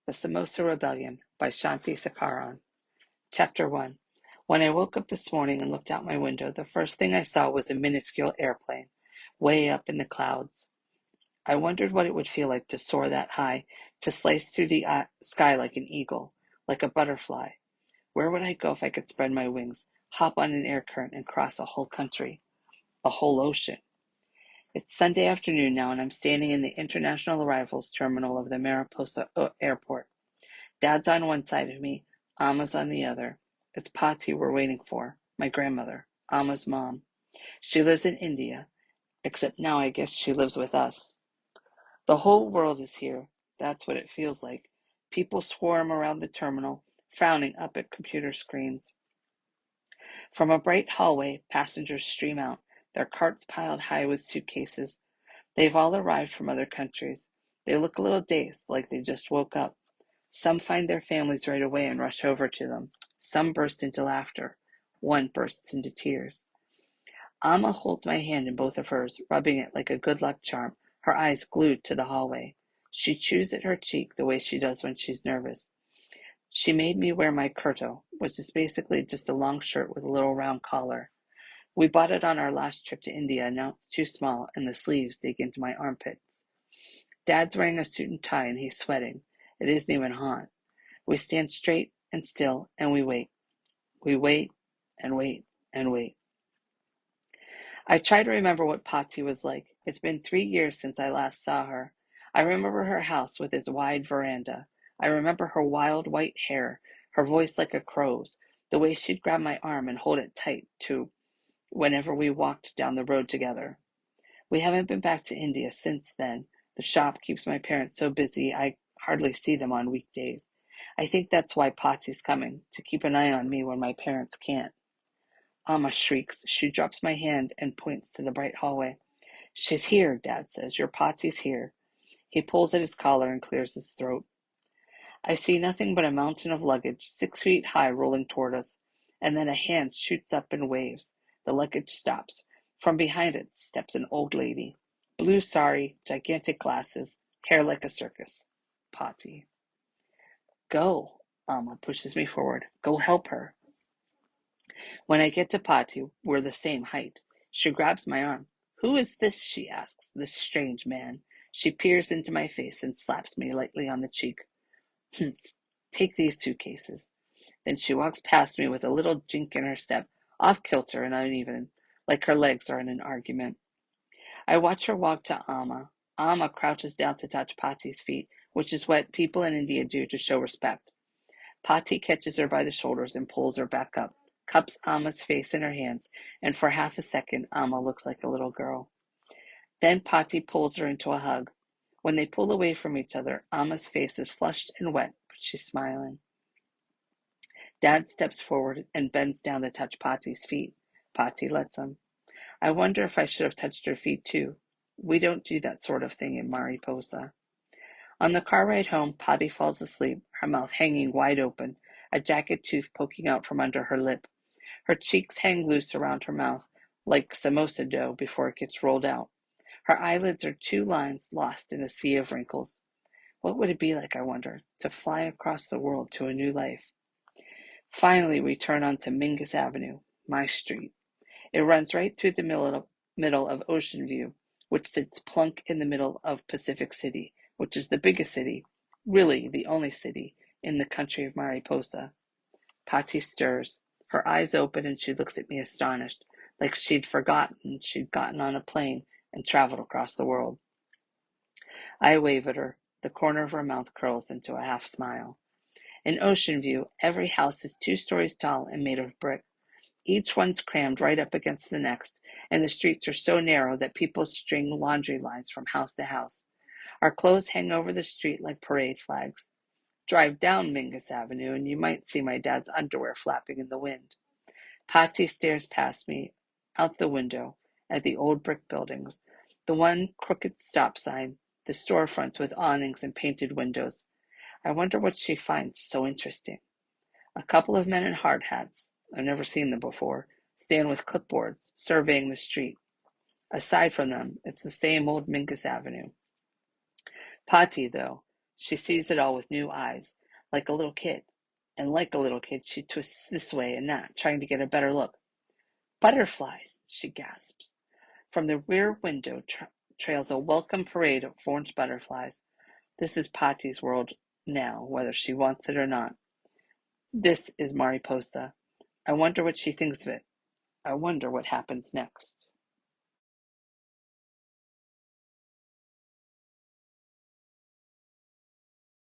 The Samosa Rebellion by Shanti Sakaran. Chapter 1. When I woke up this morning and looked out my window, the first thing I saw was a minuscule airplane, way up in the clouds. I wondered what it would feel like to soar that high, to slice through the sky like an eagle, like a butterfly. Where would I go if I could spread my wings, hop on an air current, and cross a whole country, a whole ocean? It's Sunday afternoon now, and I'm standing in the international arrivals terminal of the Mariposa Airport. Dad's on one side of me, Amma's on the other. It's Pati we're waiting for, my grandmother, Amma's mom. She lives in India, except now I guess she lives with us. The whole world is here. That's what it feels like. People swarm around the terminal, frowning up at computer screens. From a bright hallway, passengers stream out, their carts piled high with suitcases. They've all arrived from other countries. They look a little dazed, like they just woke up. Some find their families right away and rush over to them. Some burst into laughter. One bursts into tears. Amma holds my hand in both of hers, rubbing it like a good luck charm, her eyes glued to the hallway. She chews at her cheek the way she does when she's nervous. She made me wear my kurto, which is basically just a long shirt with a little round collar. We bought it on our last trip to India, and now it's too small, and the sleeves dig into my armpits. Dad's wearing a suit and tie, and he's sweating. It isn't even hot. We stand straight and still, and we wait. We wait and wait and wait. I try to remember what Pati was like. It's been 3 years since I last saw her. I remember her house with its wide veranda. I remember her wild white hair, her voice like a crow's, the way she'd grab my arm and hold it tight, too, whenever we walked down the road together. We haven't been back to India since then. The shop keeps my parents so busy I hardly see them on weekdays. I think that's why Pati's coming, to keep an eye on me when my parents can't. Amma shrieks. She drops my hand and points to the bright hallway. She's here, Dad says. Your Pati's here. He pulls at his collar and clears his throat. I see nothing but a mountain of luggage, 6 feet high, rolling toward us. And then a hand shoots up and waves. The luggage stops. From behind it steps an old lady. Blue sari, gigantic glasses, hair like a circus. Pati. Go, Amma pushes me forward. Go help her. When I get to Pati, we're the same height. She grabs my arm. Who is this, she asks, this strange man? She peers into my face and slaps me lightly on the cheek. Take these suitcases. Then she walks past me with a little jink in her step, off kilter and uneven, like her legs are in an argument. I watch her walk to Amma. Amma crouches down to touch Pati's feet, which is what people in India do to show respect. Pati catches her by the shoulders and pulls her back up, cups Amma's face in her hands, and for half a second Amma looks like a little girl. Then Pati pulls her into a hug. When they pull away from each other, Amma's face is flushed and wet, but she's smiling. Dad steps forward and bends down to touch Pati's feet. Pati lets him. I wonder if I should have touched her feet too. We don't do that sort of thing in Mariposa. On the car ride home, Pati falls asleep, her mouth hanging wide open, a jagged tooth poking out from under her lip. Her cheeks hang loose around her mouth, like samosa dough before it gets rolled out. Her eyelids are two lines lost in a sea of wrinkles. What would it be like, I wonder, to fly across the world to a new life? Finally, we turn onto Mingus Avenue, my street. It runs right through the middle of Ocean View, which sits plunk in the middle of Pacific City, which is the biggest city, really the only city, in the country of Mariposa. Pati stirs, her eyes open, and she looks at me astonished, like she'd forgotten she'd gotten on a plane and traveled across the world. I wave at her. The corner of her mouth curls into a half smile. In Ocean View, every house is 2 stories tall and made of brick. Each one's crammed right up against the next, and the streets are so narrow that people string laundry lines from house to house. Our clothes hang over the street like parade flags. Drive down Mingus Avenue, and you might see my dad's underwear flapping in the wind. Pati stares past me, out the window, at the old brick buildings, the one crooked stop sign, the storefronts with awnings and painted windows. I wonder what she finds so interesting. A couple of men in hard hats, I've never seen them before, stand with clipboards, surveying the street. Aside from them, it's the same old Mingus Avenue. Pati, though, She sees it all with new eyes, like a little kid. And like a little kid, she twists this way and that, trying to get a better look. Butterflies, she gasps. From the rear window trails a welcome parade of orange butterflies. This is Pati's world now, whether she wants it or not. This is Mariposa. I wonder what she thinks of it. I wonder what happens next.